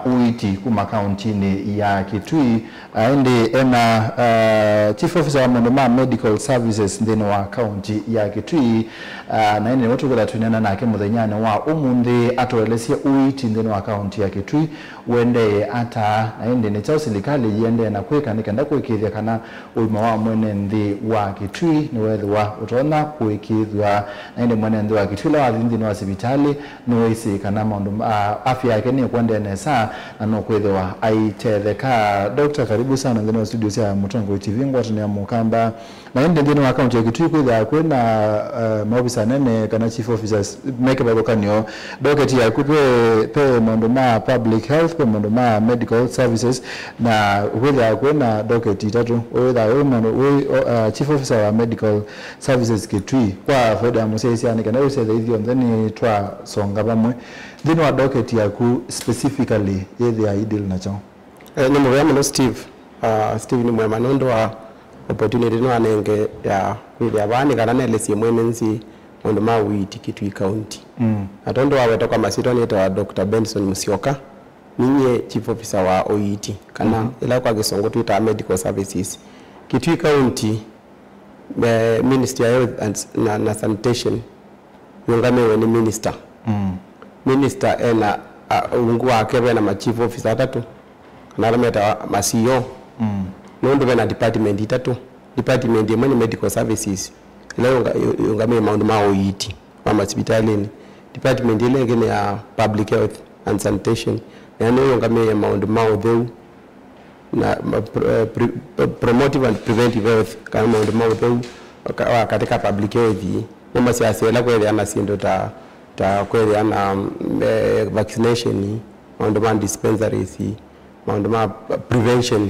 uiti kuma kauntini ya Kitui ndi ena Chief Officer wa Mondoma Medical Services ndene wa kaunti ya Kitui na ene watu kula tunena nake muthenyane wa umundi atoelesia uiti ndene wa kaunti ya Kitui wende ata na ende ne chao serikali yende na kweka nikenda kwekithia kana uima wa mwene ndi wa Kitui ni wethwa utona kwekithwa na ende mwene ndi wa Kitui la ndine wa hospitali no isi kana maundu afya yake ni kwende nesa na no kwethwa aitetheka. Dr. karibu sana ndene wa studio ya Mutongo TV ngwatu ni amukamba na ende ndine wa kaunti ya Kitui kwetha kwena maofisa nene kana chief officers make babokanyo doketi ya pe Mondoma public health pe Mondoma medical services na kwetha kwena doketi tatu wetha chief officer wa medical services Kitui kwa faida musesi yani kana useze hivyo then twa songa bamwe ndine wa doketi yaku specifically yethi ya ideal na chao ni mwema Steve ni mwema nondo wa opportunity no anenge ya kwithia bani kana nelesi mwenenzi Mondoma uiti Kitui county atondo wa wetoka masito ni wa Dr. Benson Musyoka ninye chief officer wa OET kana ila kwa Kisongo tuita medical services Kitui county Ministry of Health and na sanitation yungamewe ni minister minister ena ungu wake na ma chief officer tatu kana meta ma CEO nondo bena department itatu department ya medical services leo yungamewe Mondoma OET kwa hospitalini department ile ngine ya public health and sanitation yani yungamewe Mondoma odheu na promotive and preventive health kama Mondoma odheu katika public health kama siasa kwa ile ana sindo ta kwa ile ana vaccination Mondoma dispensaries Mondoma prevention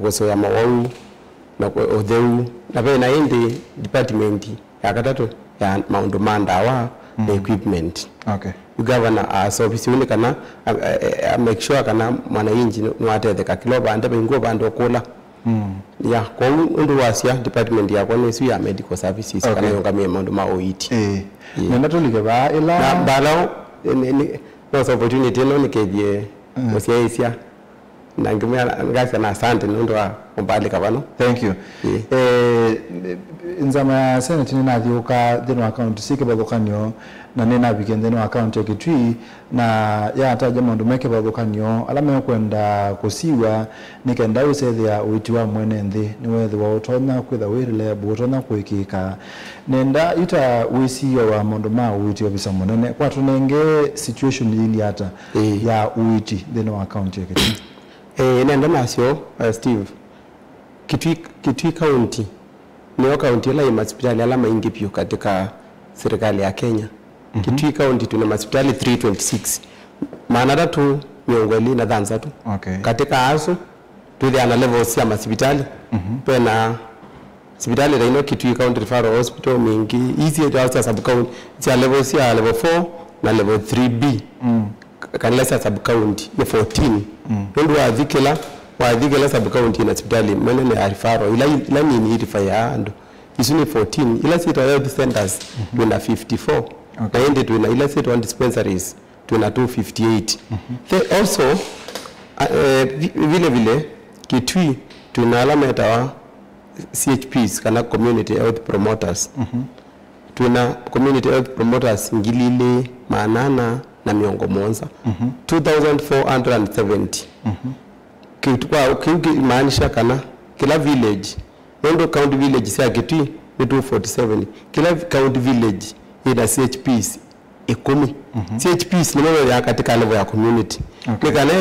kwa so ya mawau na odheu na pia indi department ya katatu ya Mondoma ndawa na equipment governor so officially kana make sure kana mwananchi nwatetheka kilo bande bingo bando kula ya kwa undu wasia department ya kwa nesu ya medical services kana yongamia Mondoma OET nenda tulike ba ila na balao no opportunity no nikejie osiaisia na ngimya ngasa na asante ndo umbali kabano. Thank you. Nzama senate ni nathiuka thino account sike bathukanio na nena bigende no account ya Kitui na ya ataje maundu meke bathukanio alame kwenda kusiwa nikenda usethia uiti wa mwene nthi ni wethi wa utona kwitha wirile butona kwikika nenda ita wisio wa Mondoma uiti officer munene kwa tunenge situation ili hata ya uiti thino account ya Kitui nenda nasio Steve Kitui county ni county la hospitali alama ingi pio katika serikali ya Kenya. Kitui county tuna hospitali 326 maana tatu miongoni na dhanza tu katika aso tuwe ana levels ya hospitali pena hospitali la Kitui county referral hospital mingi easy to sub county ya levels ya level 4 na level 3B kanilesa sub county ni 14 ndio wadhikela sub county na hospitali mwenene arifaro ila nini irifaya ando isuni 14 ila sita health centers tuna 54 na ende tuna ila sita one dispensaries tuna 258 also vile Kitui tuna alama ya CHPs kana community health promoters tuna community health promoters ngilile manana na miongo monza 2470 kwa maanisha kana kila village ndio county village sia Kitui ni 247 kila county village ina CHPs 10 CHPs ni mmoja ya katika level ya community kana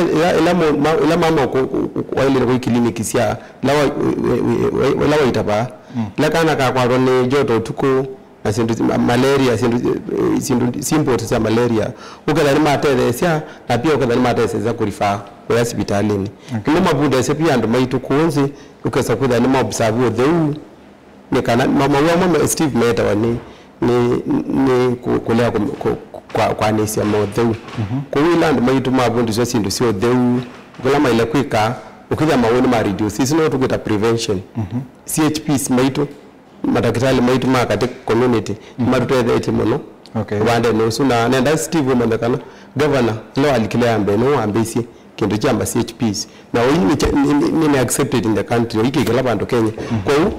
ila mama kwa ile kwa kliniki sia lawa itaba la kana kwa ni joto tuko na malaria simple za malaria ukadhani matele sia na pia ukadhani matele za kurifa kwa hospitalini kile mabuda sia pia ndo maitu kuonzi ukasa kudhani maobserve dheu ni kana mama Steve meta wani ni kulea kwa nesi ya modheu kwa wila ndo maitu mabundi sio sindu sio dheu kula maile kwika ukija maoni ma reduce sisi no tukita prevention CHPs maitu madaktari maitu katika community matutoe mono Okay. Wande no suna nenda Steve Mwendekana governor lo alikile ambe no ambesi kindu chamba CHPs na ni accepted in the country ikikela bantu Kenya kwa hiyo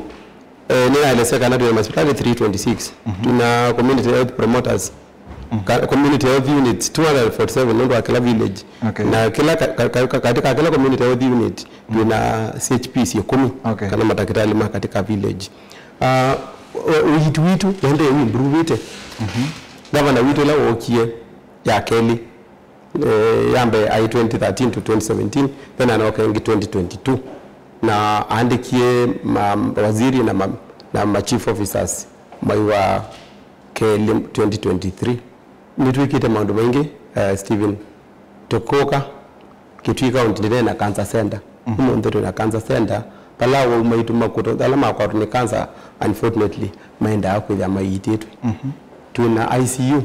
nina ile second na hospital 326 tuna community health promoters community health units 247 ndo kila village na kila katika kila community health unit tuna CHPs 10 kana madaktari ma katika village witu ndio improve it governor witu la okie ya Kelly yambe ai 2013 to 2017 then anaokengi 2022 na andikie waziri na chief officers maiwa Kelly 2023 nitwikite maundu mengi Steven Tokoka Kitui County na cancer center ndo na cancer center pala wa umaituma kutodala kwa ni cancer unfortunately maenda yako ya maititu tuna ICU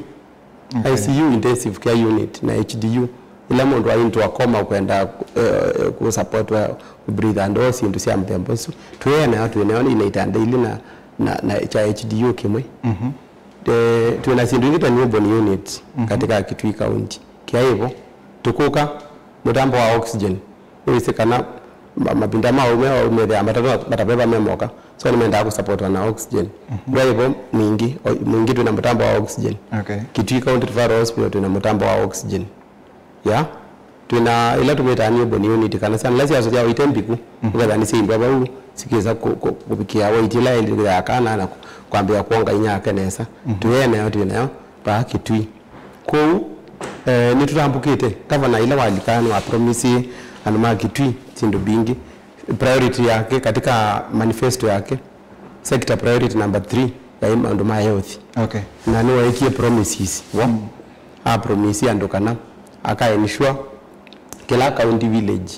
ICU intensive care unit na HDU ila mundu aintu akoma kwenda ku support wa breathe and all sindu sia mtembosu tuena watu eneoni inaitanda ile na HDU kimwe tuna sindu ngita newborn unit katika Kitui County kia hivyo Tukuka mutambo wa oxygen ulisekana mabinda mao umede matabeba memoka so nimeenda ku support na oxygen ndio hivyo mingi tuna mtambo wa oxygen Kitui County Referral Hospital tuna mtambo wa oxygen tuna ila tumeta newborn unit kana sana lazima asoja itembiku ukadhani simba bau sikiza kupikia waitila ile ya kana na kwambia kuonga inyaka nesa tuene watu nayo pa Kitui kwa nitutambukite governor ila walikana wa promise anuma Kitui sindu bingi priority yake katika manifesto yake sector priority number 3 ya ndoma health na ni waikie promises a promise andokana aka ensure kila county village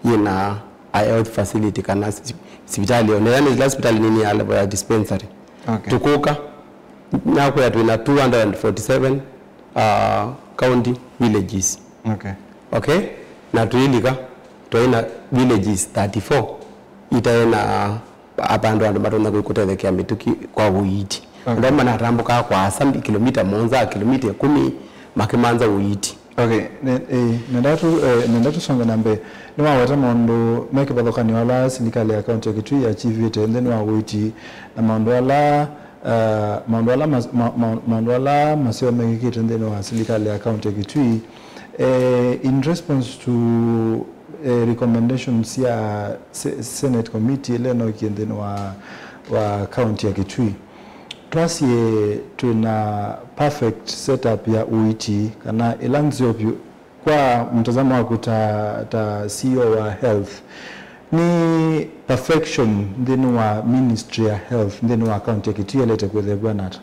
ina health facility kana hospitali onelani hospitali nini ya dispensary Tukuka na kwa tuna 247 county villages na tuilika toina villages 34 itaena abandu andu matona kukutelekea mituki kwa uiti ndo maana rambuka kwa asambi kilomita monza kilomita 10 makimanza uiti nendatu songa nambe ni wawata mondo meke badokani wala serikali ya county ya Kitui achieve it and then wa uiti na mondo wala masio mengi kitu and then wa serikali ya county ya Kitui in response to recommendations ya Senate committee leno kiende wa county ya Kitui twasiye tuna perfect setup ya uiti kana ilanzio kwa mtazamo wako ta CEO wa health ni perfection then wa ministry ya health then wa county ya Kitui lete kwa the bwanat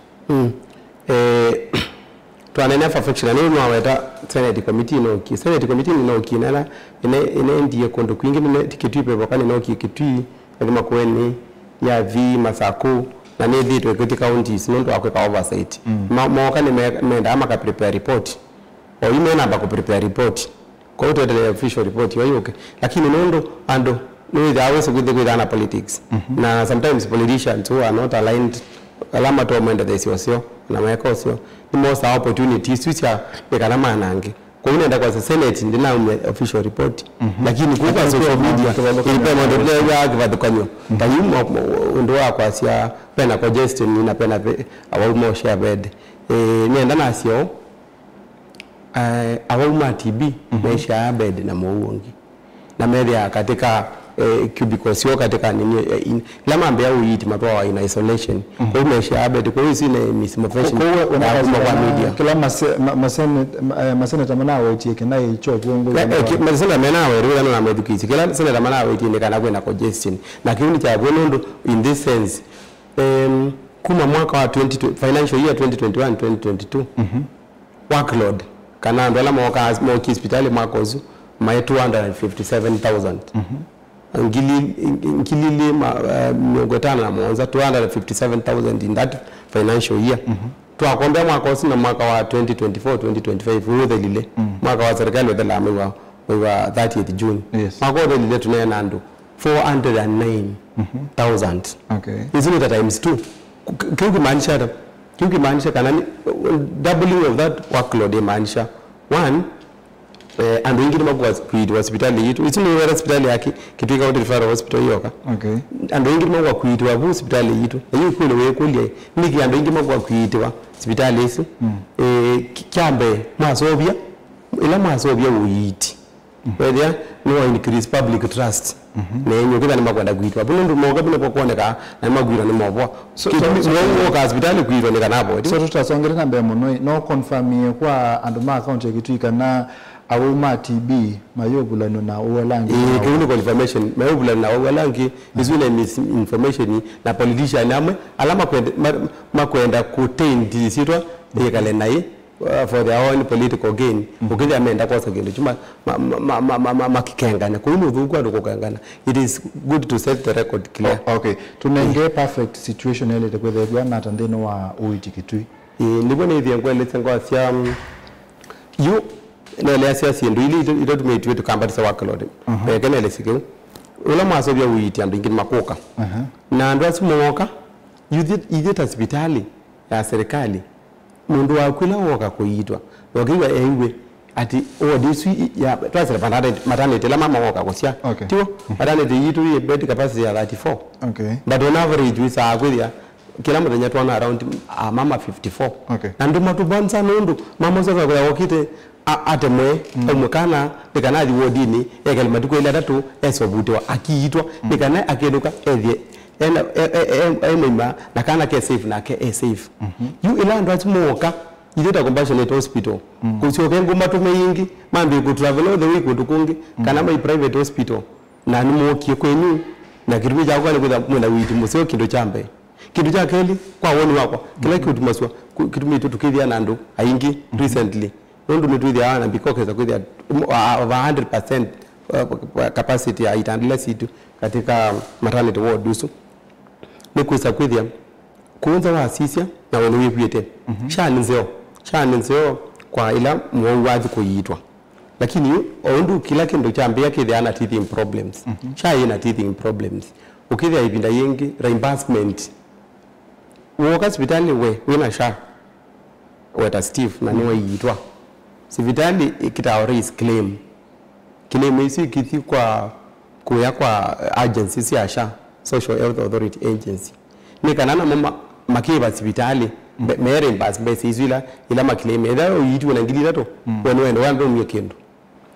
tuanene perfection ni mwaweta Senate committee no kinala ine ndiye kondo kwingi Kitui pepo kana no Kitui lazima kweni ya vi Masako na nedi to katika counties ndo akwa oversight mwaka nimeenda ama ka prepare report au imeona ba ku prepare report kwa hiyo the official report hiyo lakini ndo ando no they always with ana politics na sometimes politicians who are not aligned alama to mwenda desio na maeko sio ni most opportunities which are ekalama nange kwa hiyo nenda kwa Senate ndina official report lakini kwa social media ilipema ndio ya kivadhukanyo tayuma ndo kwa sia pena kwa Justin nina pena awalmo share bed nienda nasio awalma TB mesha bed na muongi na media katika cubicle sio katika nini lama ambia uiti matoa in isolation kwa hiyo mesha bed kwa hiyo sine misinformation kwa media kila masene tamanawe tieke naye cho kuongo masene manawe rura na medukisi kila sene tamanawe tiene kana kwenda congestion na kiuni cha bwenondo in this sense kuma mwaka wa financial year 2021 2022 workload kana ndola mwaka hospitali mwakozu ma 257,000 ngilili mngotana na mwanza 257,000 in that financial year tuakombea mwaka na mwaka wa 2024 2025 wote lile mwaka wa serikali wote la mwa 30th June mwaka wote lile tunaenda ndo 409,000 isn't it times 2 kile maanisha maanisha kana doubling of that workload maanisha one and wengine magwa kuitwa hospitali yetu isi ni hospitali yake Kitui County Referral Hospital yoka okay and wengine magwa kuitwa hospitali yetu hiyo kule wewe kule niki and wengine magwa kuitwa hospitali isi kyambe masobia ila masobia uyiti whether no increase public trust nenyo kida ni magwanda kuitwa bundu moga bino pokuoneka na magwira ni mobwa so hospitali kuitwa ni kanabo so tutasongera nambe muno no confirm kwa andu ma account ya Kitui kana awuma TB mayobulano na uwalangi clinical information mayobulano na uwalangi izule information na politician amwe alama kwenda kutain disitwa yekale naye for their own political gain ukija ameenda kwa sagendo chuma makikengana kwa hiyo dhuku adukokangana it is good to set the record clear okay tunenge perfect situation ile kwa the bwana atandeno wa uiti Kitui ndipo ni hivi ngwa let's ngwa sia you na ile siasa ndio ile itatumia tu kamba tsa workload kana ile siku ula maso bya uiti ambi ngini makoka na ndo asimuoka you hospitali ya serikali mundu wakwila woka kuitwa wakiwa ewe ati this ya twice maternity la mama woka kusia tiwo maternity yitu ye bed capacity ya 34 okay but on average we sa kwithia kila muthenya twana around mama 54 okay na ndu matubonza nundu mama sasa kwa wakite atemwe omukana nikana di wodini ekali matuko ile tatu esobutwa akiitwa nikana akeduka ethie ema nakana ke safe na ke safe you ilando atimoka ideta compassionate hospital kusioke ngoma tumeingi mambe ku travel all the way kutukungi kana mai private hospital na nimokie kwenu na kirumi chako kwani kwa mwenda witi musio kindo chambe kindo cha keli kwa woni wako kila kitu maswa kitumi tukithia nandu aingi recently ndo nitwithia ana because za kwithia over 100% capacity ya itandila situ katika maternity ward dusu ni kuisa kwithia kuanza wa asisia na wenu yepite shani nzeo kwa ila mwawazi kuitwa lakini ondu kila kindo chambia kithia ana teething problems ina teething problems ukithia ibinda yengi reimbursement woka hospitali we sha weta Steve na niwe yitwa hospitali ikita raise claim isi kithi kwa agency ya sha Social Health Authority Agency ni kanana mama makiba hospitali mere mbasi izila ila makileme eda uyitwa na ngilira to wendo wando myekendo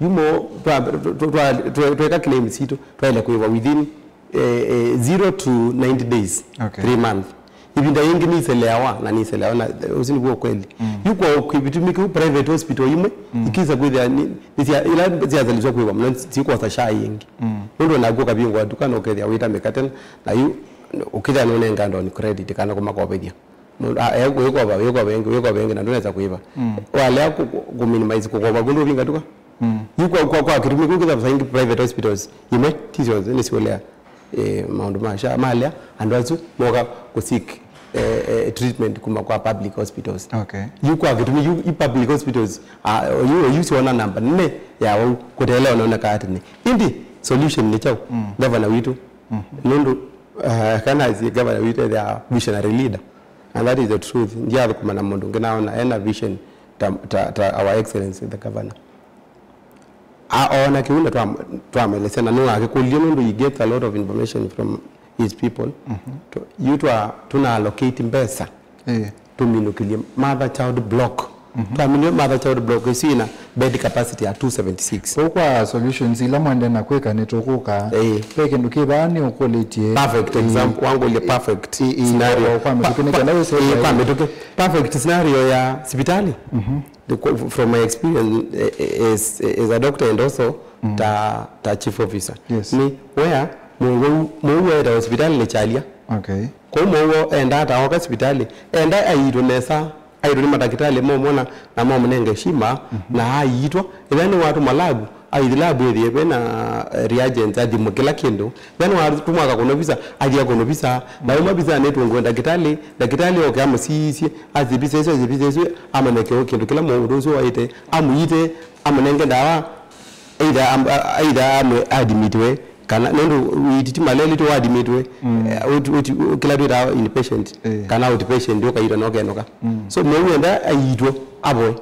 yumo tweka claim sito twala kuiwa within 0 to 90 days 3 months ibinda yengi ni selewa na usini kwa kweli yuko kubitumika private hospital yimwe ikiza kwithia ni ila ziazalizwa kwa mna siko sasha yengi ndo nago kabingwa dukano kethia wita mekaten na yu ukitha none ngando ni credit kana kuma kwa bedia yego bengi na ndoneza kuiba wale ku minimize kwa bagundo binga duka yuko kwa kitumika ukitha saingi private hospitals yimwe tizo ni siolea maundu masha malia andwazu moga kusik treatment kuma kwa public hospitals yuko akitumi public hospitals you use one number ne ya kutela unaona kati ni indi solution ni chao governor witu nundu kana zi governor witu they are visionary leader and that is the truth ndia kuma na mundu nginaona ena vision ta our excellency the governor aona kiunda twamelesena no akikulia nundu you get a lot of information from his people tuna allocate mbesa tuminukilie mother child block tuaminie mother child block isina bed capacity ya 276 kwa solutions ila mwende na kweka netokuka peke ndukibani ukoletie perfect example wangu ile perfect scenario kwa mtukinika nawe sasa perfect scenario ya hospitali from my experience as a doctor and also ta chief officer ni where muwe da hospitali ni chalia kwa muwe enda hata waka hospitali enda aidonesa aidoni madakitali mona na mnenge shima na aitwa then watu malabu aidilabu yeye na reagents adi mukila kindu then watu tumaka kono visa adi kono visa na uma visa netu ngwenda dakitali okama sisi azibisa amaneke okindu kila mundu so aite amuyite amanenge dawa either admitwe kana nendo wititi maleli to admitwe kila tu ta inpatient kana outpatient ndio kaito no kenoka so mwenda ayitwo abo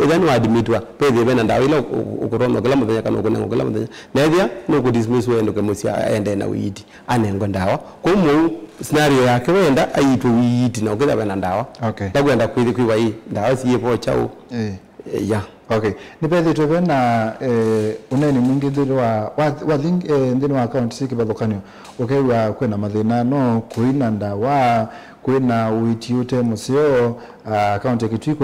then admitwa pede bena ndawila ukurono kala muthenya kana ukunengo kala muthenya nethia no ku dismiss wendo kemusia ende na witi anengo ndawa ko mu scenario yake wenda ayitwo witi na ukitha bena ndawa ndagwenda kwithiwa hii ndawa siyepo chao yeah. Okay. Nipethe tuvena uneni mwingi dhirwa ndini wa account siki bathokanio. Okay, wa kwena mathina no kuina ndawa kwena uitiute musio account ya kitui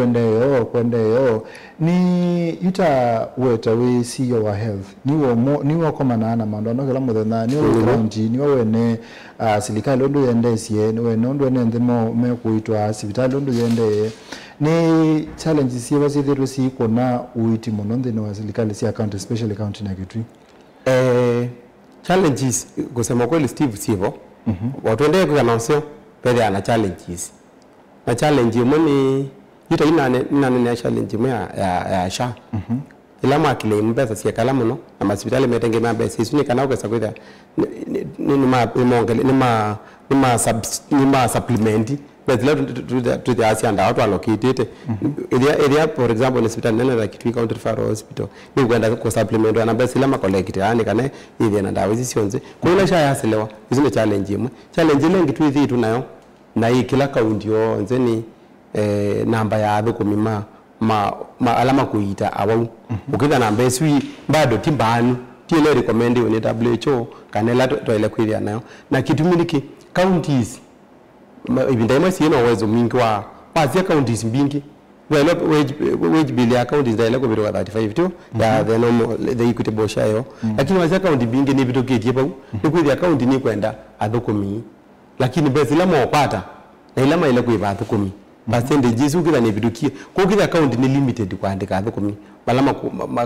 kwendeyo ni yuta weta we CEO wa health niwo komana na mando no kila muthena niwo county niwo wene silikali ndu yendesie niwe ndu ene ndimo me kuitwa hospital ndu yende ni challenges siwa zithiru si kona uiti muno ndini wa silikali si account especially account na kitui challenges kusema kweli Steve sivo watu ndeye kwa naosio pede ana challenges na challenge moni yuta ina challenge ya sha ilama akile mbesa si kala muno na hospitali metengemea mbesa isuni kana ukesa kwitha ni ma supplement but let to the Asian watu allocated area for example hospital nene la Kitui County Referral Hospital ni kwenda ku supplement na mbesa ilama collect yani kana hivi na ndawa zisionze kuna sha yaselewa hizo ni challenge ile Kitui hizi tunayo na hii kila kaunti yonze ni namba ya athukumi ma alama kuita awau ukitha namba eswi bado timbanu tiele recommend ni WHO kanela toile kwithia nayo na kitumiliki counties ibinda imwe sieno uwezo mingi wa bazia counties mbingi wage bill ya counties da ile ko biro 35 tu ya the normal the equitable share lakini bazia county mbingi ni bitu kitie pau ni kwithia county ni kwenda athukumi lakini besi la mwopata na ilama ile kuiva athukumi percentage isu kila ni bidukie kwa kila account ni limited kuandika athukumi balama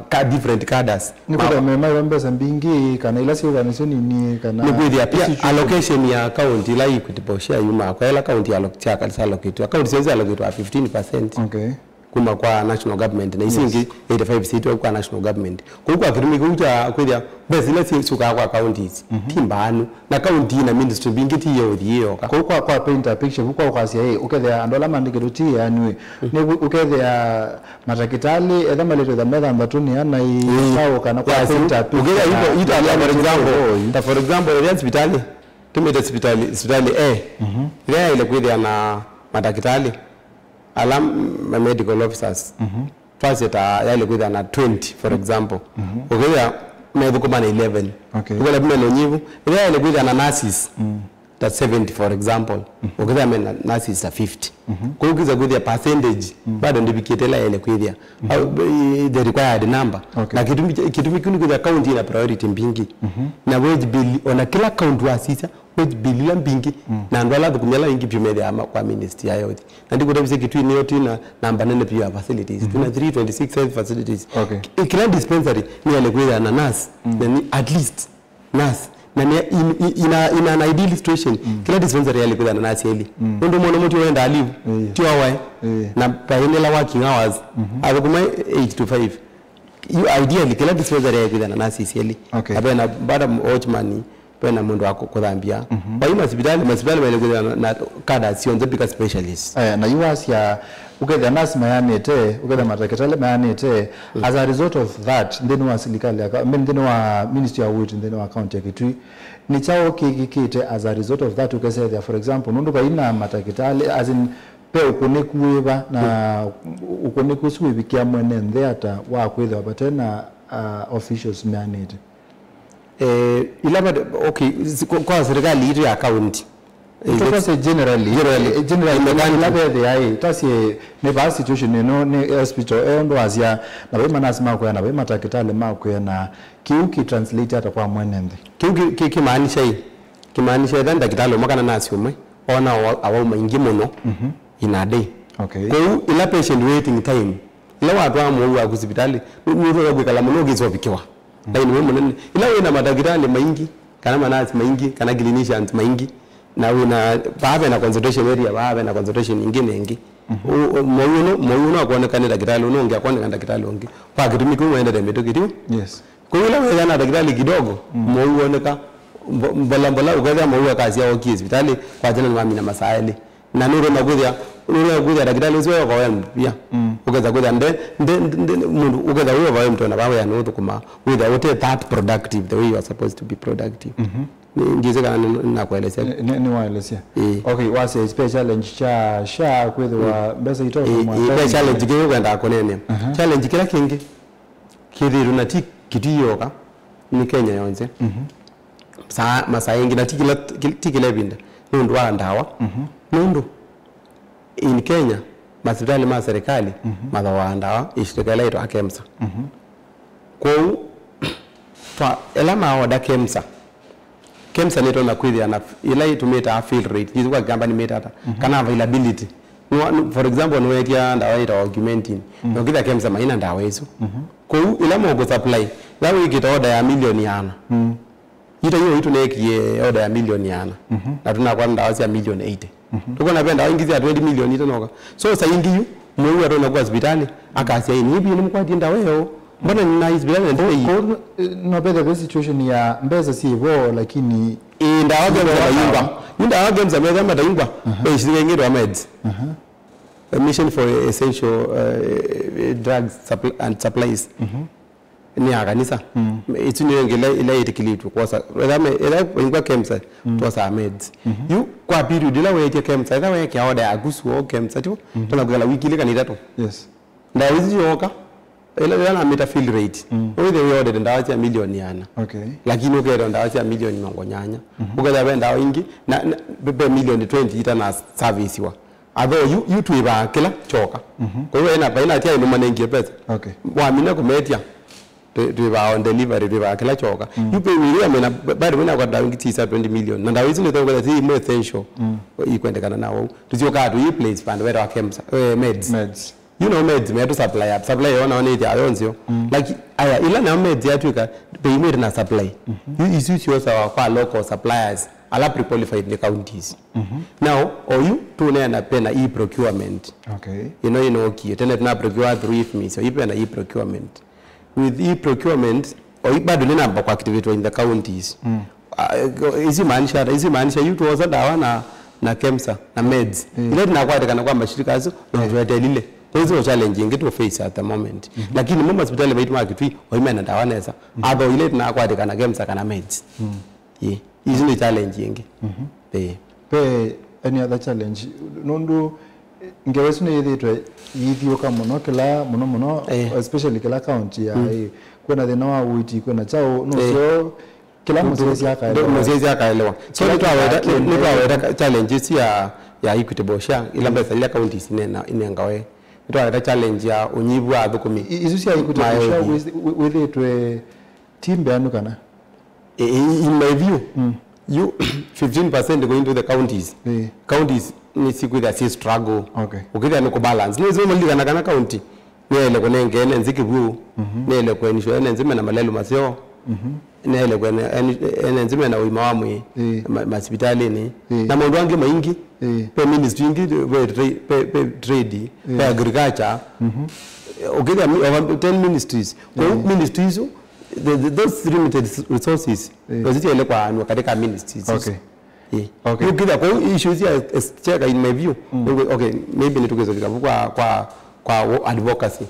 ka different cadres ni kwa mema mbesa mbingi kana ila si organization ni kana ni kwithia pia allocation ya account ila equitable share yuma kwa ila account ya allocate account siwezi allocate 15%. Okay. Kuma kwa national government na isingi 85 seat kwa national government kwa akirimi kuja kwithia besi ile si suka kwa counties timbanu na county na ministry bingi tiyo kwa paint a picture kwa kwasia ukethea andola mandike ruti yani ni ukethea matakitali edha maleto da meda mbatuni ana sawa kana kwa paint a picture ukethea ita for example ile hospitali tumete hospitali ile kwithia na matakitali alam medical officers first yale kwitha na 20 for example ukija medhuko na 11 ukija bila lonyivu yale kwitha na nurses that 70 for example ukija na nurses 50 kwa hiyo kiza kwitha percentage bado ndibiketela yale kwitha the required number na kitumiki kwitha county ina priority mbingi na wage bill ona kila county wa sisa wage bill la mbingi na ndwala kumyala ingi pimede ama kwa ministry ya health na ndiko tabise kitu ni yote na namba nene pia facilities tuna 326 health facilities kila dispensary ni ale kwenda na nurse na at least nurse na ina ideal situation kila dispensary ale kwenda na nurse eli ndo mwana mtu wenda alive tio awai na paenela working hours azokuma 8 to 5 you ideally kila dispensary ale kwenda na nurse eli abena baada watchman pena mundu wako kuthambia kwa hiyo hospitali maelekezo na kada sionze bika specialist na yuas ya uketha nurse mayanete uketha matakitale mayanete as a result of that ndeni wa serikali ndeni wa ministry ya wit ndeni wa county ya Kitui ni chao kikikite as a result of that ukesethia for example nundu kaina matakitale as in pe ukonekuiva na ukonekusuivikia mwene ntheata wa kwitha batena officials mayanete ilaba okay kwa serikali ile account because generally ilaba the ai tasi ne ba situation no ne hospital endo azia na bema nasema kwa na bema takitale makwe na kiuki translate hata kwa mwenende kiuki kimaanisha then takitale makana nasi umwe ona awa maingi muno in a day kwa ila patient waiting time ila watu amu wa hospitali nuro gwikala muno gizobikiwa lakini wewe mwenene ila wewe na madaktari maingi kana manasi maingi kana clinicians maingi na una baba na concentration area baba na concentration nyingine nyingi moyo akuonekana daktari unaongea kwa daktari onge kwa kitumiki uende dembeto kitu kwa hiyo wewe na daktari kidogo muoneka mbola ukaza muwe kazi yao hospitali kwa jana ni mami na masaili na nuru magudia daktari wewe kwa wewe pia ukaza kuja nde mundu ukaza wewe wewe mtu na bawe ya nutu kuma without that productive the way you are supposed to be productive ngize kana nakuelezea ni waelezea okay wase special challenge cha kwethwa mbesa itoka mwa challenge kiyo kwenda konene challenge kila kingi kithiru na kitiyoka ni Kenya yonze masaa ingi na tikile binda nundu wa ndawa nundu in Kenya masibitali ma serikali mathawa ndawa ishirika letu akemsa kwa fa elama oda kemsa neto na kwithia na ila itumita fill rate jizwa gamba ni metata kana availability for example no etia ndawa ita augmenting no kitha kemsa maina ndawa hizo kwa ila mo supply lawo ikita order ya milioni yana ita hiyo itu nekie order ya milioni yana na tunakuwa ndawa ya milioni 80 tuko na penda ingizi ya 20 milioni ita noka so sa ingiyu mwe atu na kwa hospitali akasia ni hivi ni mkwati ndawa weo mbona nina hospitali ndio hii no better the situation ya mbeza si hivyo lakini ndawa games ameza daingwa ishingiro meds a mission for essential drugs and supplies ni akanisa ituni ngela ile itikilitu kwa sababu ingwa kemsa tosa meds you kwa period ila wewe kemsa ila wewe kia order agusu kemsa tu tunakugala wiki ile kanita to yes ndawa hizi yoka ila na meta fill rate wewe we order ndawa ya milioni yana okay lakini ukero ndawa ya milioni mangonyanya ukaza ndawa ingi na bebe milioni 20 ita na service wa although you tuiba kila choka kwa hiyo ina baina tia ino manengi pesa okay waamina kumetia tuiba on delivery tuiba kila choka you pay me amena bado mena kwa dawa ngiti 20 million na ndawa hizo ndio kwa si more essential ikwendekana nawo tuzioka tu place fund where akemsa meds you know meds me to supply ona one ita ayonzio like aya ila na meds ya tuika pay me na supply you use yourself kwa local suppliers ala pre-qualified in the counties now or you tune na pena e-procurement okay you know okay tena tuna procure through IFMI so ipe na e-procurement with e-procurement or bado nina kwa activate in the counties hizi maanisha you to oza dawa na KEMSA na meds ile tunakuwa kana kwa mashirika hazo ndio lile hizo challenge ingeto face at the moment lakini mama hospitali baitu market waimena dawa nesa ado ile tunakuwa kana KEMSA kana meds hizo ni challenge ingi pe any other challenge nundu ngewesune yithitwe yithioka muno kila muno especially kila county ya kwena thina wa witi kwena chao no so kila mzezi akaelewa so nitaweta challenges ya equitable share ila mbesa ile counties inengawe nitaweta challenge ya unyivu wa thukumi izu cia equitable share withitwe timbe anu kana in my view you 15% going to the counties counties ni siku ya si struggle okay ukija ni kubalance ni zimo ligana kana county nele kone ngene nzikibu nele kwen shwe nzime na malelu masio nele kwen nzime na uimamwe hospitali ni na mundu wangi maingi pe ministry ingi pe trade pe agriculture ukija 10 ministries kwa ministries those limited resources because ile kwa anu katika ministries okay ukija kwa issues ya check in my view okay maybe nitugezo kwa advocacy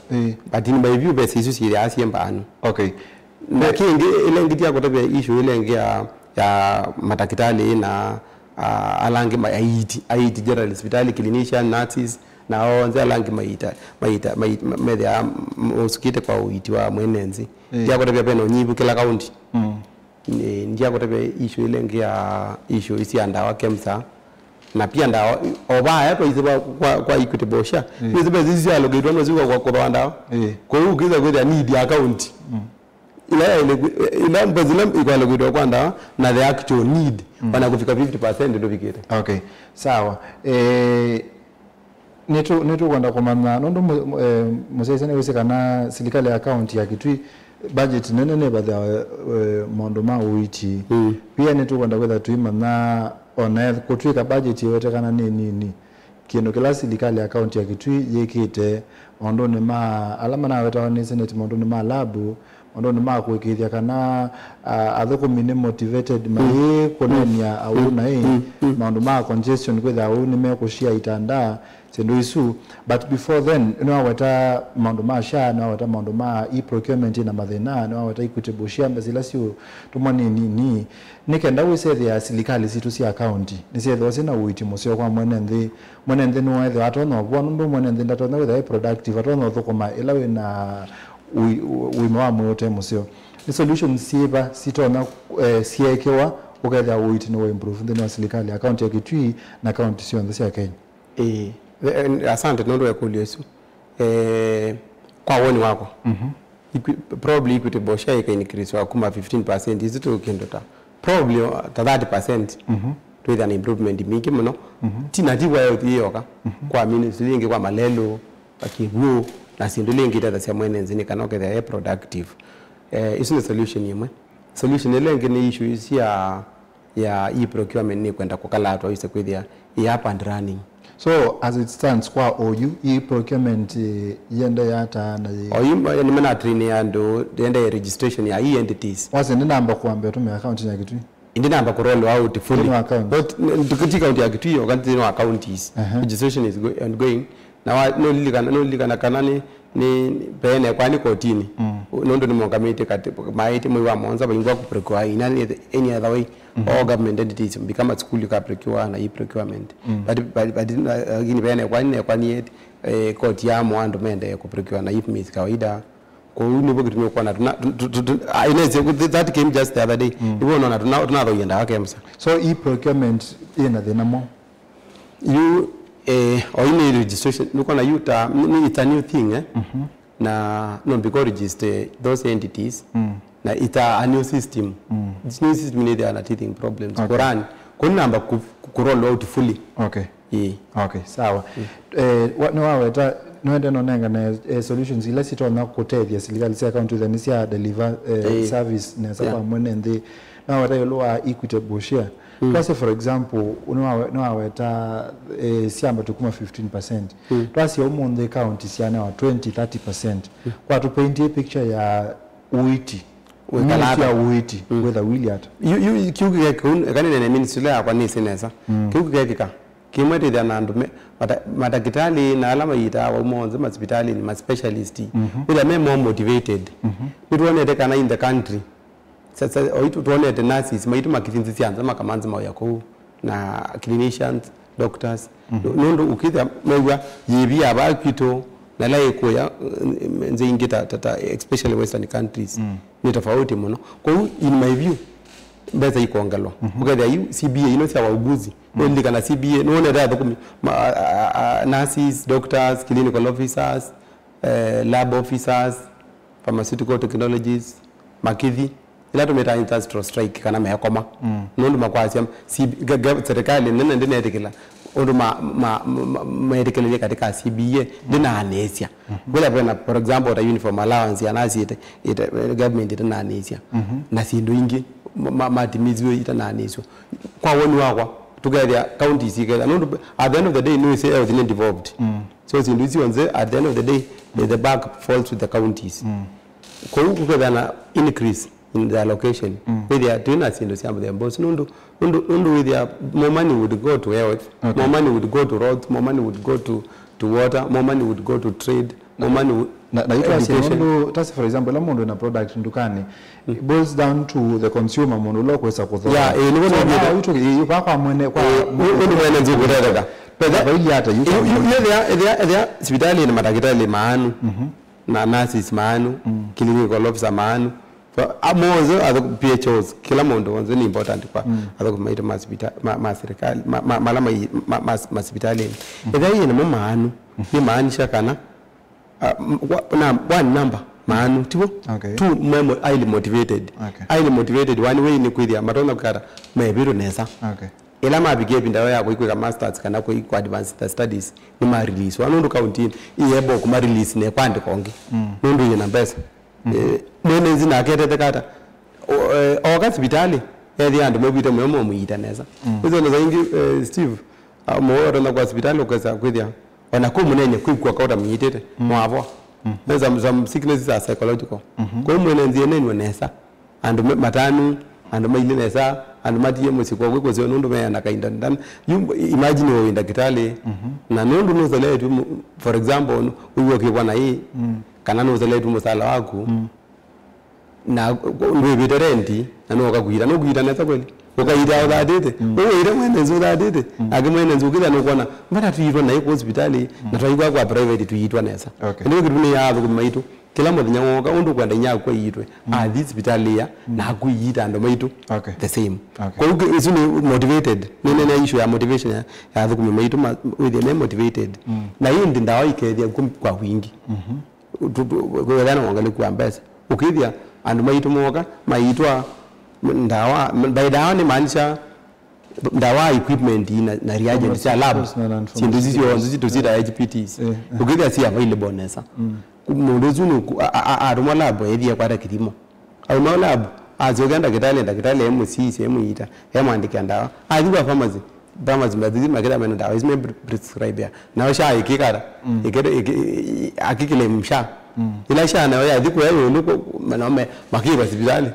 but in my view best issues ile asiemba anu okay na kingi ile ngitia kwa tabia issue ile ngia ya matakitali na alangi IT general hospital clinician nurses na onze alangi maita media usikite kwa uiti wa mwenenzi ndia kwa tabia peno nyibu kila county ndia kwa tabia issue ile ngia issue isi andawa KEMSA na pia ndawa obaya kwa iziba kwa equitable share iziba zizi allocate wana ziko kwa Rwanda kwa hiyo ukiza kwa need ya account ila mbazila iko allocate kwa ndawa na the actual need wana kufika 50% ndio vikete okay sawa netu kwenda kumana nondo muzesane wesekana serikali account ya Kitui budget nene badha mondo ma uiti pia netu kwenda kwenda tuimana ona kutwika budget yote kana nini kino kila serikali account ya Kitui yekite ondo ne ma alama na weta ni senate mondo ne ma labu ondo nima kwikithia kana athoko mine motivated mai konenia au na maundu ma congestion kwitha au ni mekushia itanda sendo isu but before then no wata maundu ma sha no wata maundu ma procurement na mathina no wata equitable share mbazila sio tumani ni nikenda wise ya silikali situ si account ni setho sina uiti musio kwa mwene nthi no wethe atono bwa ndo mwene nthi ndatona wethe productive atono thukuma ila we na uima mwote musio ni solution siba sitona siekewa uketha uiti no improve nthi no silikali account ya Kitui na account sio nthi ya Kenya asante nondo yakulia Yesu kwa woni wako probably equitable share can increase wa kuma 15% is it ukindota probably 30% with an improvement mingi muno tina diwa yoka kwa ministry lingi kwa malelo akiwo na sindu lingi tata cia mwene nzini kanoke the productive isu solution yemwe solution lengi ni issue ya procurement ni kwenda kukalatwa ise kwithia up and running. So as it stands kwa OU procurement yende yata na OU ni mana train ya ndo yende registration ya entities. Wase ndi namba kuambia tume account ya Kitui. Ndi namba ku roll out fully. But tukiti account ya Kitui wakati no accounts. Registration is ongoing. Na no ligana kanani ni pene kwani kotini. Nondo ni mongamite kati maiti mwe wa monza bingwa ku procure in any other way. All government entities become a school you can procure na procurement but again bene kwani court ya mwando mende ku procure na means kawaida kwa hiyo nipo kitumia kwa na inaweza that came just the other day nipo naona tunataka yenda wake msa so procurement ina thina mo you or in registration nuko na yuta it's a new thing na no because register those entities na ita a new system this new system need are teething problems Quran kuna namba ku roll out fully okay sawa no waweta noende nonenga na solutions ile sitona kutethia silikali sia account then sia deliver service na saba mwene ndi na wata yolwa equitable share plus for example no waweta siamba tukuma 15% plus ya umonde account sia na 20-30% kwa to paint a picture ya uiti wekalata uiti whether Williat you kiuge kanene ministry ya kwa nisinesa kiuge kika kimwete dia nandume madakitali na alama ita wa umonze hospitali ni ma specialist bila more motivated tuone de kana in the country sasa oitu tuone de nurses maitu makithinzi sianza makamanzi mao yako na clinicians doctors nondo ukitha mewa yibi abakito na la ikoya nze ingita tata especially western countries ni tofauti muno kwa in my view beza ikoangalo ukatha yu CBA ino sia wauguzi no kana CBA no ne da dokumi nurses doctors clinical officers lab officers pharmaceutical technologies makithi ila tumeta industrial strike kana mehakoma nondo makwasi serikali nene ndine etikila ondo medical katika CBA dina anesia bila pena for example the uniform allowance ya nasi government ita anesia na sindu ingi matimizwe ita anesio kwa woni wakwa together counties together no at the end of the day no say everything involved so sindu isi onze at the end of the day the back falls to the counties kwa huko kwa na increase in the allocation with their trainers in the same them boss no with their more money would go to health more money would go to roads more money would go to water more money would go to trade more money would na ito tasi for example la mondo na product ndukani it boils down to the consumer mondo lo kwesa kuthoa ni wona ito yuko kwa mwene kwa ndo mwene nzi kutaka pesa ili hata yuko there hospitali na madaktari maanu na nurses maanu clinical officer maanu amozo adho PHOs kila mondo wanzo ni important kwa adho kumaita maserikali malama hospitali edai ni maanu ni maanisha kana one number maanu tibo two memo highly motivated one way ni kwithia matona kukara mebiro nesa ila mabige bindawe ya kuikwa masters kana kwa advanced studies ni ma release wanondo county iyebo kuma release ne kwande kongi nondo yena mbesa nene zina kete kata oga hospitali edi ando mobita mwemo muita neza hizo ndo zaingi Steve mo ndo kwa hospitali ukasa kwithia ona ko munenye kwikwa kauta muitete mwavo some sicknesses are psychological kwa mwene nziene ni nesa and matanu and maile nesa and matiye musiko kwa kozo nundu me na kainda ndan imagine wewe ndakitali na nundu nuzale tu for example uwe kwa na hii kana nuzale tu musala wako na wewe biterenti na no kakuira no kuira nesa kweli ukaida udadete wewe ile mwene nzudadete agimwene nzukira no kuona mbona tuitwa na iko hospitali na twaigwa kwa private tuitwa nesa ndio kitu ni yabo kumaitu kila muthenya woka undu kwenda nya kwa yitwe this hospitali ya na kuita ndo maitu the same kwa hiyo is motivated nene issue ya motivation ya thukumi maitu with them motivated na hii ndi ndawa ikethia kwa wingi kwa yana wangali kwa mbesa ukithia and maitu moka maitwa ndawa by dawa ni maanisha ndawa equipment na reagent cha lab sindu zizi tuzida HPTs ukithia si available nesa mundu aruma lab ethia kwa kirimo aruma lab azogenda kitale MC sehemu ita hemandika ndawa aziba pharmacy mbazizi makira mena ndawa isme prescribe na washa ikikara akikile msha ila sha na ya diko yao nuko manome makiba hospitali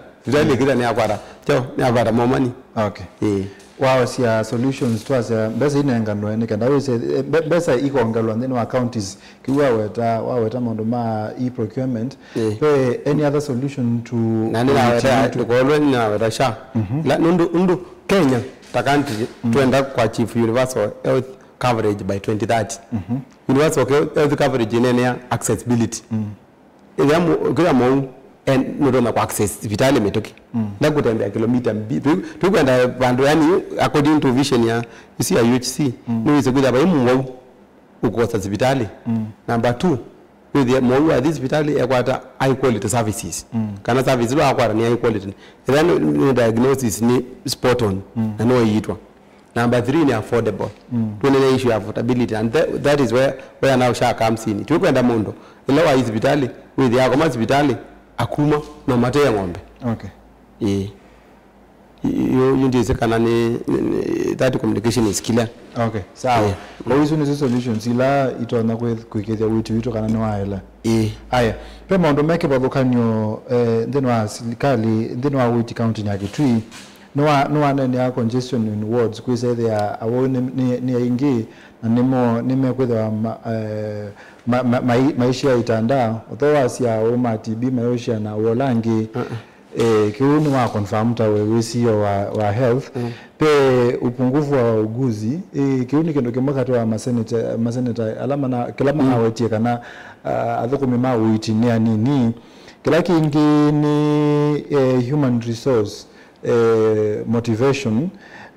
kida ni akwara ni akwara momani wow sia solutions twas besa inengano ene kanda we say besa iko ngalo then wa counties kiwa weta mondo ma procurement pe any other solution to nani na weta ko lweni na weta sha la nundu Kenya ta country tuenda kwa chief universal health coverage by 2030 universal health coverage inene accessibility kila mo and no kwa access hospitali metoki na kutembea kilomita tukwenda bando yani according to vision ya UHC no is good about mu uko hospitali number 2 with the mo wa this hospitali ekwata high quality services kana service lo akwara ni high quality then diagnosis ni spot on na no yitwa number 3 ni affordable tunene issue affordability and that is where now sha comes in tukwenda mundo ile wa hospitali with ya kama hospitali akuma na mate ya ng'ombe hiyo ndio sekana ni that communication is clear sawa kwa hizo ni solutions ila itona kwikethia witu kana ni waela haya pe maundu meke bathukanyo then wa serikali then wa witi county ya Kitui no one ya congestion in wards kwise there awone ni ingi na nime kwetha maisha itanda otherwise ya uma TB maisha na wolangi kiuni wa confirm ta wewe sio wa health pe upungufu wa uguzi kiuni kendo kimoka to maseneta alama na kila mwana wetie kana athukumi ma uitinea nini kila kingi ni human resource motivation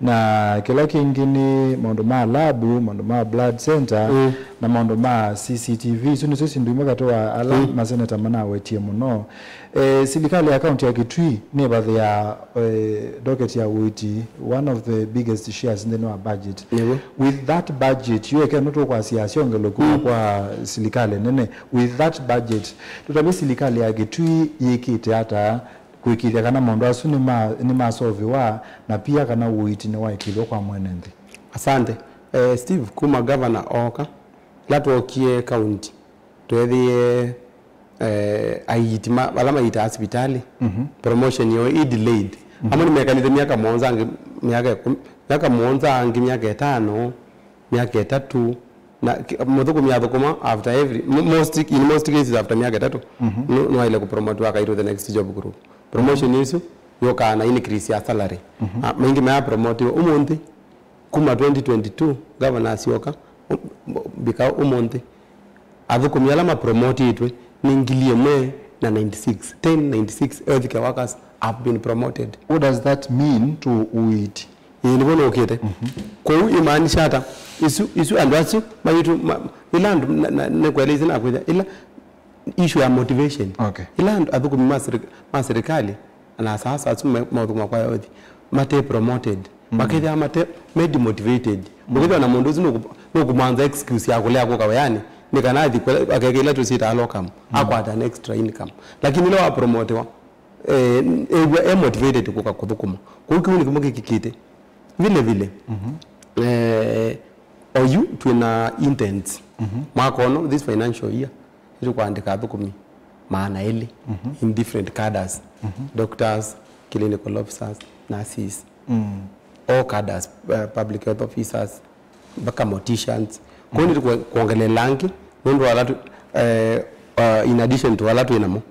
na kila kingine mondo ma labu mondo ma blood center na mondo ma CCTV suni sisi ndio makatoa ala maseneta mana wetie muno serikali ya county ya Kitui ni baadhi ya docket ya witi one of the biggest shares in the budget with that budget you can not kwa siasa ngelo kwa serikali nene with that budget tutabe serikali ya Kitui yikite hata kuikiria kana mondo asu ni masolve wa na pia kana uiti ni wa ikilo kwa mwenende. Asante Steve kuma governor oka latwokie county twethie aitima alama ita hospitali promotion yo delayed amoni mekanite miaka monza miaka monza angi miaka 5 miaka 3 na mothuku miaka kuma after every in most cases after miaka 3 no ile ku promote waka into the next job group promotion yesu yoka na increase ya salary mingi mea promote umonthi kuma 2022 governor sioka bika umonthi athuku alama promote itwe ningilie mwe na 1096 healthcare workers have been promoted. What does that mean to UIT? Nilipono okete kwa hiyo imaanisha hata isu andwasu mayitu ilandu na kueleza na kwenda ila issue ya motivation ilandu athuku maserikali na sasa asume maudhuma kwa yote mate promoted makethia mate made motivated mukithwa na mundu zino kumanza excuse ya kulea kwa kawayani nikanathi akekela tusita alokam akwata an extra income lakini lo promotewa motivated kwa kuthukuma kwa hiyo ni kimoke kikite vile oyu tuna intents makono this financial year ili kuandika thukumi maana ili in different cadres, doctors, clinical officers, nurses, all cadres, public health officers, mpaka morticians. Kwa hiyo ni kuongelea langi ndio walatu in addition to walatu inamo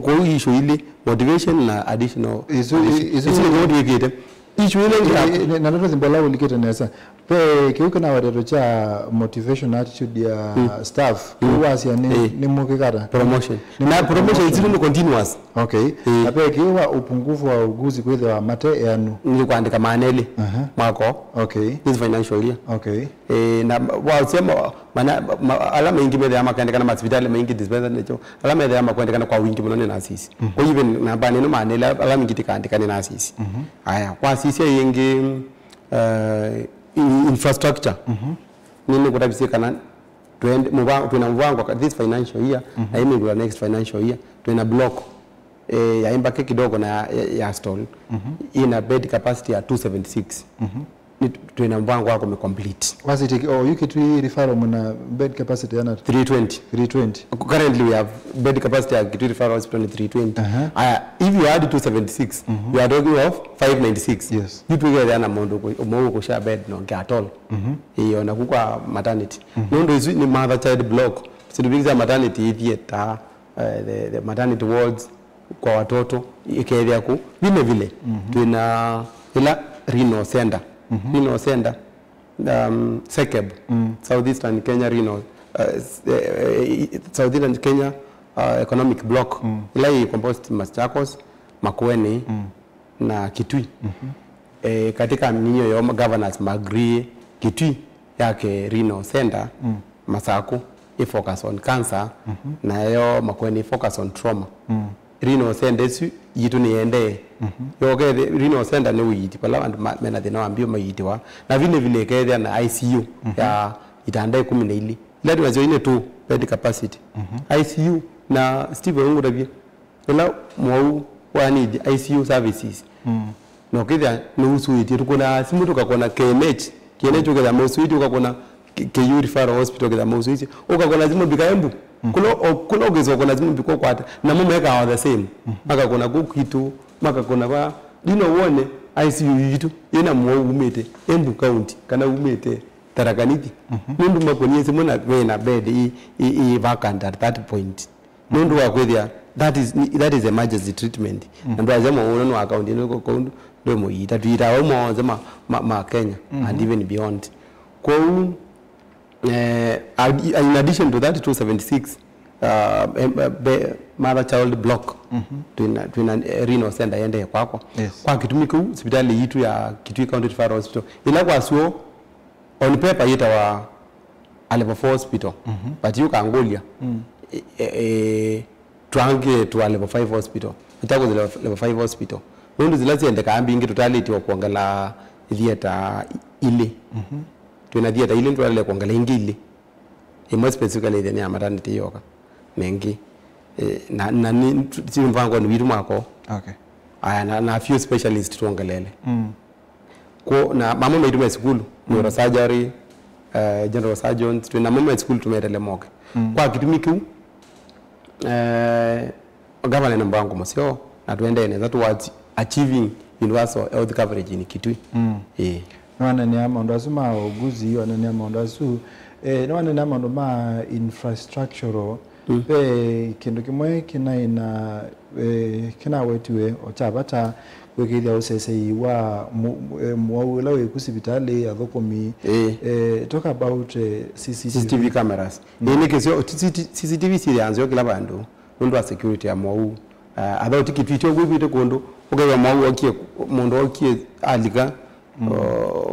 kwa hiyo issue ile motivation na additional isu motivate issue ile na ndio zimbola uliketa nesa pe kiuko na watoto cha motivation attitude ya staff kuwasi ni mukikata promotion na promotion is really continuous. Okay. Na pe kiwa upungufu wa uguzi kwa wa mate yanu ni kuandika maneli mwako. Okay. This financial year. Okay. Na wasema alama nyingi mbele ama kaenda kana hospitali mengi dispenser necho alama ya ama kwenda kana kwa wingi mnone na sisi kwa hivyo na bani no maneli alama nyingi tikaandika na sisi haya kwa sisi yengi infrastructure nini kutabisi kana tuna mvango kwa this financial year na ime kwa next financial year tuna block ya imbake kidogo na ya stall ina bed capacity ya 276 tuna mvango wako complete. Was it you could refer mna bed capacity yana 320 currently we have bed capacity at Kitui Referral Hospital 320. If you add 276 you are talking of 596. Yes. You together ana mondo ko share bed no at all hiyo na kwa maternity nondo is ni mother child block sidibiza maternity theater the maternity wards kwa watoto ikaelea ku vile tuna ila renal center renal center Sekeb Southeastern Kenya renal Southeastern Kenya economic block ila composed Machakos, Makueni na Kitui katika ninyo ya governors Magrie Kitui yake renal center Masako focus on cancer na yo Makueni focus on trauma renal center yitu niende yoge renal center ne witi pala and mena de no ambio mayitiwa na vile kede na ICU ya itanda 12 ile wazo ine tu bed capacity ICU na Steve wangu tabia ila mwau wa need ICU services no kida no usuiti tukuna simu tukakona KMH kiene tukeza msuiti ukakona KU Referral Hospital kida msuiti ukakona zimu bikaembu kulo ogezo kona zimu biko kwata na mumeka wa the same maka kuna kukitu maka kuna ba dino wone ICU yitu ina mwau umete embu county kana umete tarakaniti mundu makoniese mona kwena bed i vacant at that point mundu wakwethia that is emergency treatment and wazema unono account ino ko kondo ndo moyita tuita wa mwanza ma Kenya and even beyond kwa in addition to that 276 mother child block tuna renal center yende kwako kwa kitumiko hospitali yitu ya Kitui County Referral Hospital ila kwa suo on paper yita wa level 4 hospital but you can Angolia twange to level 5 hospital itako level 5 hospital ndio zilaziende kaambi ingi totality wa kuangala theater ile tuna theater ile ndio ile kuangala ingi ile more specifically than ya maternity yoka mengi na ni si mvango ni witu mako okay aya na few specialists tuongelele ko na mama maitu school neurosurgery general surgeons tuna mama school tumetele moke kwa kitumiki government namba wangu msio na tuende that towards achieving universal health coverage in Kitui nwana ni ama ndazuma uguzi hiyo ni ama ndazu nwana ni ama ndo ma infrastructural pe kindu kimwe kina kina wetuwe ochabata wekithia usesei wa mwawula we kusibitali ya thokomi talk about CCTV cameras ni kesio CCTV sirianzo kila bandu ndo wa security ya mwau about kitwicho gwibite kondo ugewa mwau akie mondo akie alika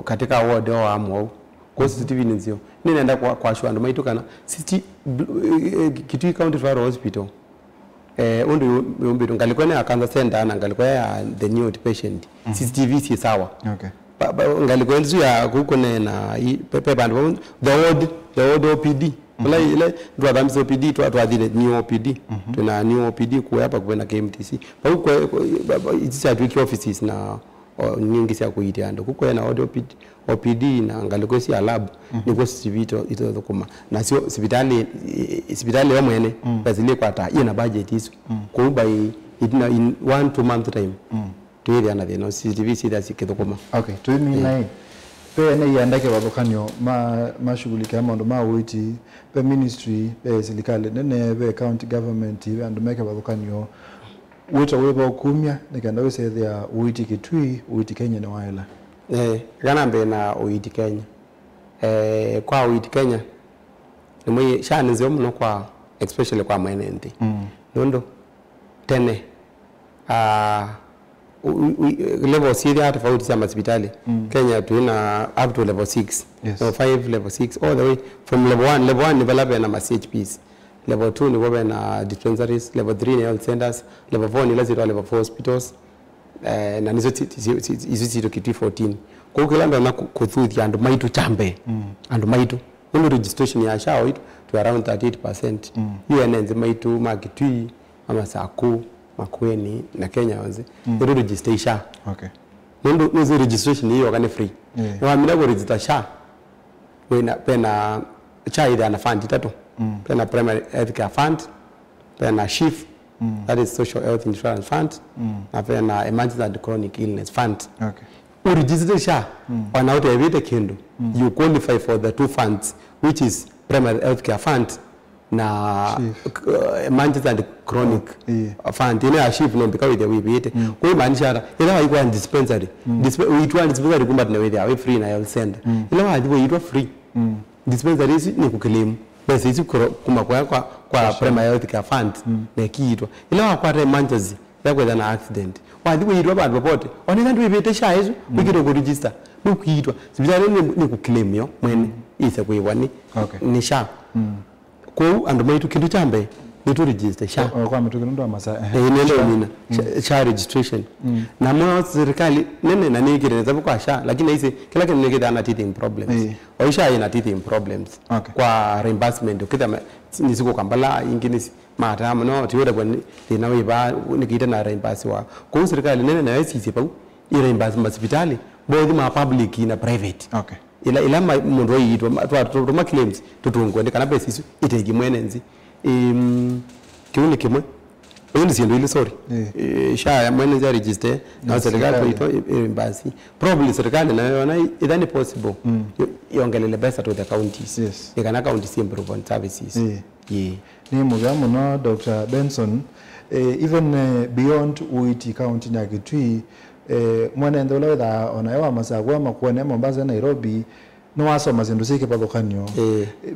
katika ward wa mwau kwa CCTV nzio ninaenda kwa shwando maitukana Kitui County Referral Hospital undu ngaliko na cancer center na ngaliko ya the new patient CCTV si sawa okay ngaliko nzu ya kuko na pepe band the ward OPD ile ndo adamso OPD tu adile new OPD tuna new OPD kwa hapa kwa na KMTC kwa it's at wiki offices na nyingi cia kuitia ando kukwena OPD na ngaliko cia lab niko sivito ito thukuma na sio hospitali ya mwene bazile kwata ina budget isu ko by in 1-2 month time tuile na thino CCTV sida sikithukuma. Okay, tuimi nai pe ne yandake babokanyo mashughulika maondo mawiti pe ministry pe serikali nene pe county government be andu meke babokanyo wita weba kumya nikanda wesethia uiti Kitui uiti Kenya na waila gana mbe na uiti Kenya kwa uiti Kenya nimwe shani nzio mno kwa especially kwa mwene ndi nondo tene level 6 hata tofauti za hospitali Kenya tuna up to level 6 yes. So 5 level 6 all the way from level 1 ni balabe na CHPs level 2 ni wabe na dispensaries level 3 ni health centers level 4 ni lazima level 4 hospitals na nizo hizo Kitui 14 kwa kilanda na kuthuthi andu maitu chambe andu maitu ndio registration ya shao to around 38% hiyo enenze maitu Kitui ama Saku Makueni na Kenya wanze ndio register sha okay ndio registration hiyo kane free na mimi na register sha wena pena cha ida na fund tatu pena primary health care fund pena SHIF that is social health insurance fund na pena emergency and chronic illness fund okay register sha wanaote evite kindu you qualify for the two funds which is primary health care fund na emergency and chronic fund ina SHIF no because we bite kwa hiyo maanisha ila haikuwa dispensary dispensary kumba tunaweza awe free na health center ila haikuwa free dispensary ni kukilimu basi hizi kuma kwa primary health care fund na kiitwa ila kwa emergency yako na accident wadhiwe yitwa bado popote oneka ndio ibete sha hizo wikiro ku register nukuitwa sibitali ni kukilemu yo mwene isa kuiwani ni sha ko ando maitu kindu chambe ni to register sha kwa mtuko ndo amasa nendo nina sha registration na mwa serikali nene na nigireza kwa sha lakini hizi kila kitu nigida na teething problems oisha ina teething problems kwa reimbursement ukita nisiko kambala ingine mata no tiweda kwa na wiba nikita na reimburse wa kwa serikali nene na yesi pau ile reimburse hospitali both ma public na private okay ila mundu yitwa twa claims tutungwende kana pesa itegi mwenenzi kiuni kimwe ni siendo ile sorry sha mwenenzi register na serikali ito embassy probably serikali na yona idhani possible yongelele pesa to the counties ikana counties improve on services ni mugamu no Dr. Benson even beyond uiti county na Kitui mwana ndo laweda onaewa masagwa makuone Mombasa Nairobi no wasoma zindu sike padokanyo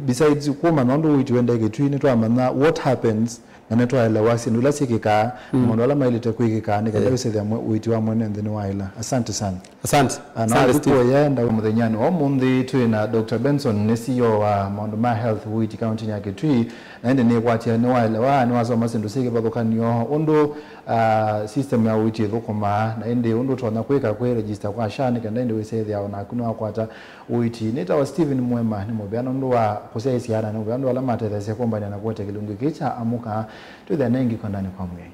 besides kuma nondo uiti wende Kitui ni twamana what happens na netwa ile wasi ndula sikika mondo la mailite kwikika ni kada bise mwe uiti wa mwene ndini waila asante sana asante Steve yenda muthenyani omundi twina Dr. Benson ne CEO wa Mondo Health uiti county ya Kitui na ende ni kwatia ni waila wa ni wasoma zindu sike padokanyo ondo system ya uiti thukuma na ende ondo twana kwika kwe register kwa shani kanda ende wese ya ona kuno akwata uiti nita wa Steven Mwema ni mobiano ndo wa kusaisiana no ndo ala matete se kombani na kuote kilungu kicha amuka to the nengi kondani kwa mwe